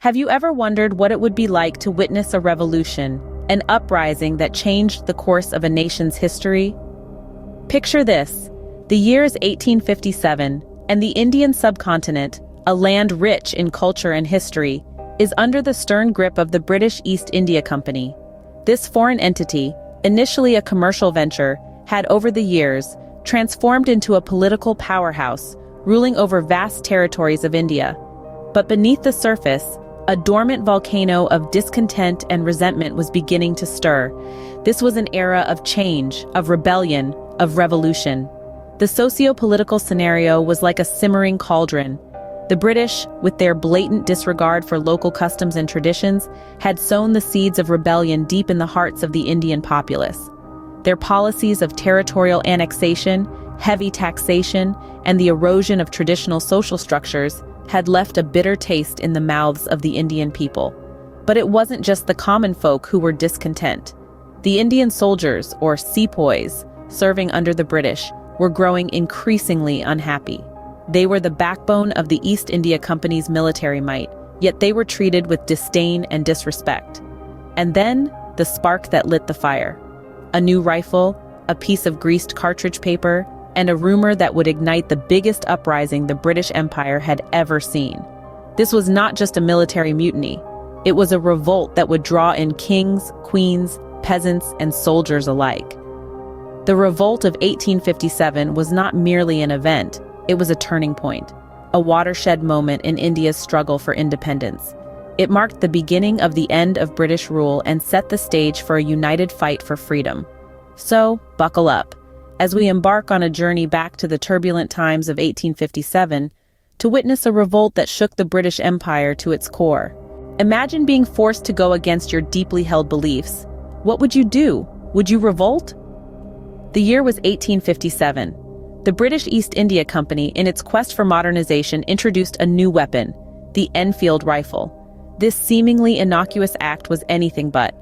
Have you ever wondered what it would be like to witness a revolution, an uprising that changed the course of a nation's history? Picture this. The year is 1857, and the Indian subcontinent, a land rich in culture and history, is under the stern grip of the British East India Company. This foreign entity, initially a commercial venture, had over the years transformed into a political powerhouse, ruling over vast territories of India. But beneath the surface, a dormant volcano of discontent and resentment was beginning to stir. This was an era of change, of rebellion, of revolution. The socio-political scenario was like a simmering cauldron. The British, with their blatant disregard for local customs and traditions, had sown the seeds of rebellion deep in the hearts of the Indian populace. Their policies of territorial annexation, heavy taxation, and the erosion of traditional social structures had left a bitter taste in the mouths of the Indian people. But it wasn't just the common folk who were discontent. The Indian soldiers, or sepoys, serving under the British, were growing increasingly unhappy. They were the backbone of the East India Company's military might, yet they were treated with disdain and disrespect. And then, the spark that lit the fire. A new rifle, a piece of greased cartridge paper, and a rumor that would ignite the biggest uprising the British Empire had ever seen. This was not just a military mutiny. It was a revolt that would draw in kings, queens, peasants, and soldiers alike. The Revolt of 1857 was not merely an event, it was a turning point, a watershed moment in India's struggle for independence. It marked the beginning of the end of British rule and set the stage for a united fight for freedom. So, buckle up, as we embark on a journey back to the turbulent times of 1857, to witness a revolt that shook the British Empire to its core. Imagine being forced to go against your deeply held beliefs. What would you do? Would you revolt? The year was 1857. The British East India Company, in its quest for modernization, introduced a new weapon, the Enfield rifle. This seemingly innocuous act was anything but.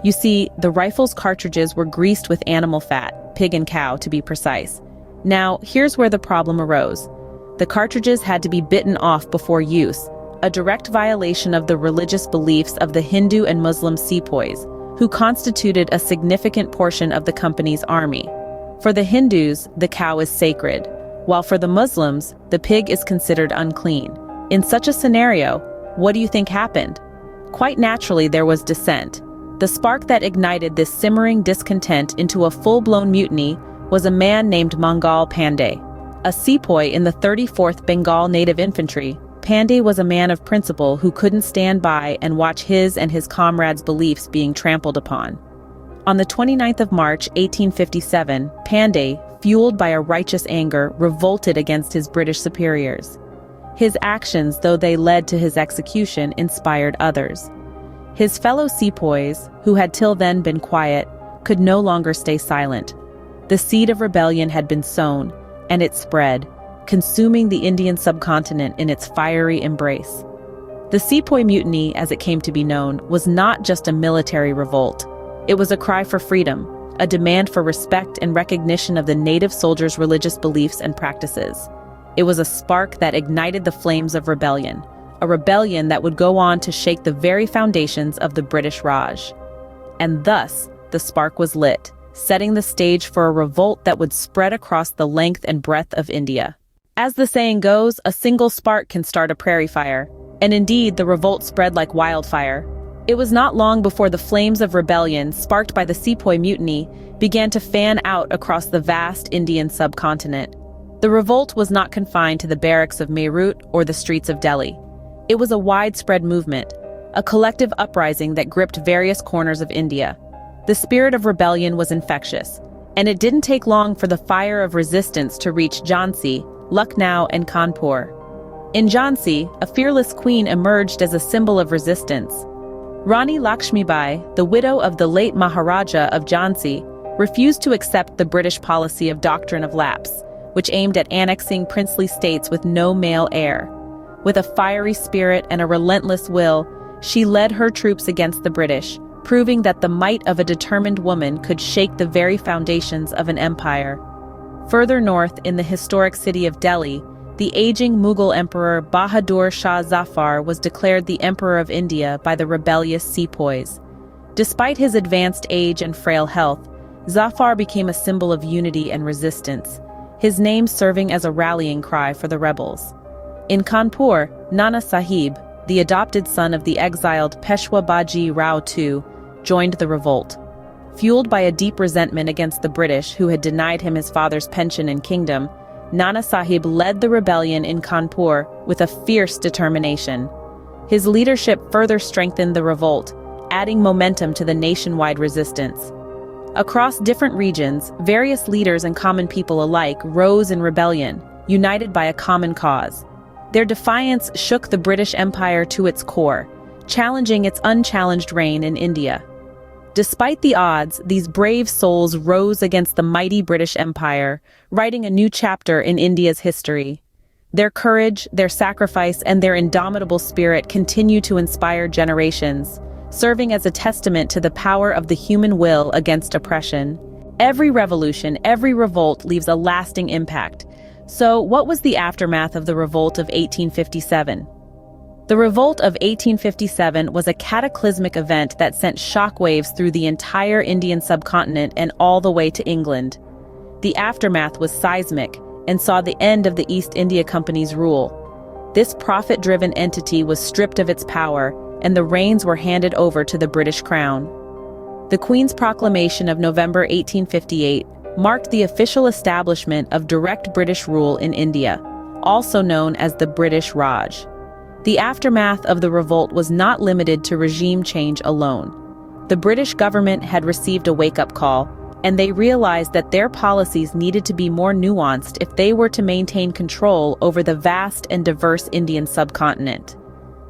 You see, the rifle's cartridges were greased with animal fat, pig and cow to be precise. Now, here's where the problem arose. The cartridges had to be bitten off before use, a direct violation of the religious beliefs of the Hindu and Muslim sepoys, who constituted a significant portion of the company's army. For the Hindus, the cow is sacred, while for the Muslims, the pig is considered unclean. In such a scenario, what do you think happened? Quite naturally, there was dissent. The spark that ignited this simmering discontent into a full-blown mutiny was a man named Mangal Pandey. A sepoy in the 34th Bengal Native Infantry, Pandey was a man of principle who couldn't stand by and watch his and his comrades' beliefs being trampled upon. On the 29th of March, 1857, Pandey, fueled by a righteous anger, revolted against his British superiors. His actions, though they led to his execution, inspired others. His fellow sepoys, who had till then been quiet, could no longer stay silent. The seed of rebellion had been sown, and it spread, consuming the Indian subcontinent in its fiery embrace. The Sepoy Mutiny, as it came to be known, was not just a military revolt. It was a cry for freedom, a demand for respect and recognition of the native soldiers' religious beliefs and practices. It was a spark that ignited the flames of rebellion, a rebellion that would go on to shake the very foundations of the British Raj. And thus, the spark was lit, setting the stage for a revolt that would spread across the length and breadth of India. As the saying goes, a single spark can start a prairie fire, and indeed the revolt spread like wildfire. It was not long before the flames of rebellion, sparked by the Sepoy Mutiny, began to fan out across the vast Indian subcontinent. The revolt was not confined to the barracks of Meerut or the streets of Delhi. It was a widespread movement, a collective uprising that gripped various corners of India. The spirit of rebellion was infectious, and it didn't take long for the fire of resistance to reach Jhansi, Lucknow, and Kanpur. In Jhansi, a fearless queen emerged as a symbol of resistance. Rani Lakshmibai, the widow of the late Maharaja of Jhansi, refused to accept the British policy of doctrine of lapse, which aimed at annexing princely states with no male heir. With a fiery spirit and a relentless will, she led her troops against the British, proving that the might of a determined woman could shake the very foundations of an empire. Further north, in the historic city of Delhi, the aging Mughal emperor Bahadur Shah Zafar was declared the Emperor of India by the rebellious sepoys. Despite his advanced age and frail health, Zafar became a symbol of unity and resistance, his name serving as a rallying cry for the rebels. In Kanpur, Nana Sahib, the adopted son of the exiled Peshwa Baji Rao II, joined the revolt. Fueled by a deep resentment against the British who had denied him his father's pension and kingdom, Nana Sahib led the rebellion in Kanpur with a fierce determination. His leadership further strengthened the revolt, adding momentum to the nationwide resistance. Across different regions, various leaders and common people alike rose in rebellion, united by a common cause. Their defiance shook the British Empire to its core, challenging its unchallenged reign in India. Despite the odds, these brave souls rose against the mighty British Empire, writing a new chapter in India's history. Their courage, their sacrifice, and their indomitable spirit continue to inspire generations, serving as a testament to the power of the human will against oppression. Every revolution, every revolt leaves a lasting impact. So, what was the aftermath of the Revolt of 1857? The Revolt of 1857 was a cataclysmic event that sent shockwaves through the entire Indian subcontinent and all the way to England. The aftermath was seismic and saw the end of the East India Company's rule. This profit-driven entity was stripped of its power, and the reins were handed over to the British Crown. The Queen's Proclamation of November 1858 marked the official establishment of direct British rule in India, also known as the British Raj. The aftermath of the revolt was not limited to regime change alone. The British government had received a wake-up call, and they realized that their policies needed to be more nuanced if they were to maintain control over the vast and diverse Indian subcontinent.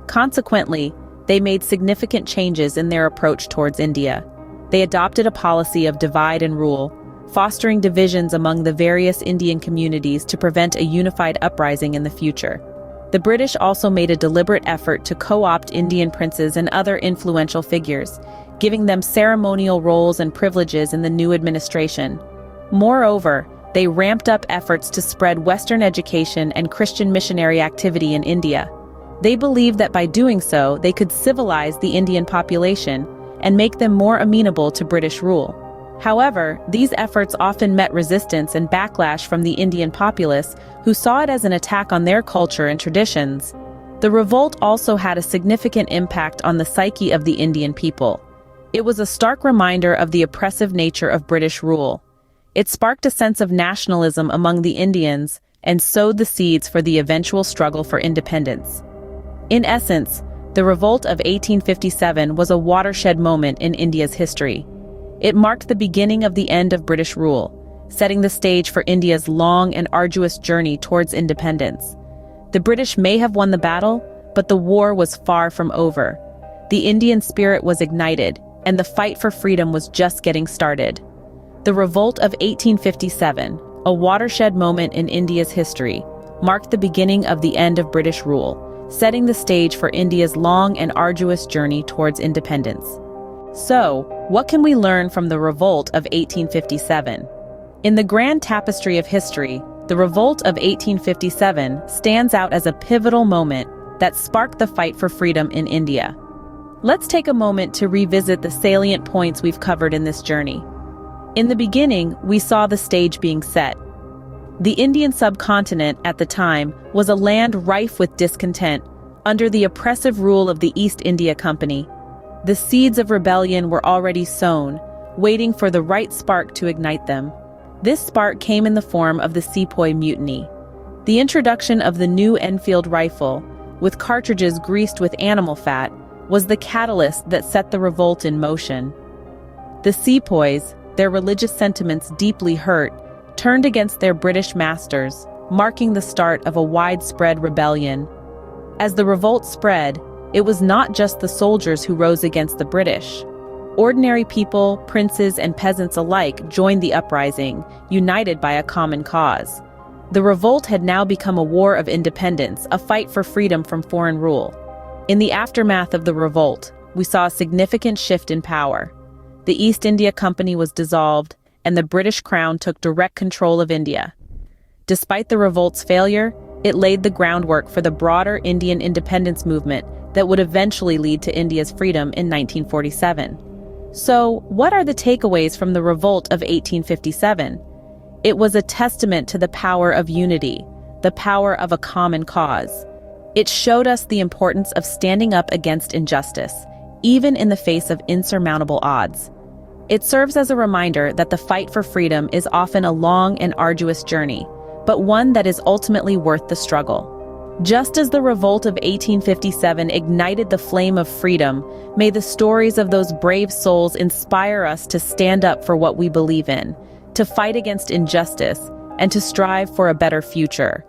Consequently, they made significant changes in their approach towards India. They adopted a policy of divide and rule, fostering divisions among the various Indian communities to prevent a unified uprising in the future. The British also made a deliberate effort to co-opt Indian princes and other influential figures, giving them ceremonial roles and privileges in the new administration. Moreover, they ramped up efforts to spread Western education and Christian missionary activity in India. They believed that by doing so, they could civilize the Indian population and make them more amenable to British rule. However, these efforts often met resistance and backlash from the Indian populace, who saw it as an attack on their culture and traditions. The revolt also had a significant impact on the psyche of the Indian people. It was a stark reminder of the oppressive nature of British rule. It sparked a sense of nationalism among the Indians and sowed the seeds for the eventual struggle for independence. In essence, the Revolt of 1857 was a watershed moment in India's history. It marked the beginning of the end of British rule, setting the stage for India's long and arduous journey towards independence. The British may have won the battle, but the war was far from over. The Indian spirit was ignited, and the fight for freedom was just getting started. The Revolt of 1857, a watershed moment in India's history, marked the beginning of the end of British rule, setting the stage for India's long and arduous journey towards independence. So, what can we learn from the Revolt of 1857? In the grand tapestry of history, the Revolt of 1857 stands out as a pivotal moment that sparked the fight for freedom in India. Let's take a moment to revisit the salient points we've covered in this journey. In the beginning, we saw the stage being set. The Indian subcontinent at the time was a land rife with discontent under the oppressive rule of the East India Company. The seeds of rebellion were already sown, waiting for the right spark to ignite them. This spark came in the form of the Sepoy Mutiny. The introduction of the new Enfield rifle, with cartridges greased with animal fat, was the catalyst that set the revolt in motion. The Sepoys, their religious sentiments deeply hurt, turned against their British masters, marking the start of a widespread rebellion. As the revolt spread, it was not just the soldiers who rose against the British. Ordinary people, princes, and peasants alike joined the uprising, united by a common cause. The revolt had now become a war of independence, a fight for freedom from foreign rule. In the aftermath of the revolt, we saw a significant shift in power. The East India Company was dissolved, and the British Crown took direct control of India. Despite the revolt's failure, It laid the groundwork for the broader Indian independence movement that would eventually lead to India's freedom in 1947. So, what are the takeaways from the Revolt of 1857? It was a testament to the power of unity, the power of a common cause. It showed us the importance of standing up against injustice, even in the face of insurmountable odds. It serves as a reminder that the fight for freedom is often a long and arduous journey, but one that is ultimately worth the struggle. Just as the Revolt of 1857 ignited the flame of freedom, may the stories of those brave souls inspire us to stand up for what we believe in, to fight against injustice, and to strive for a better future.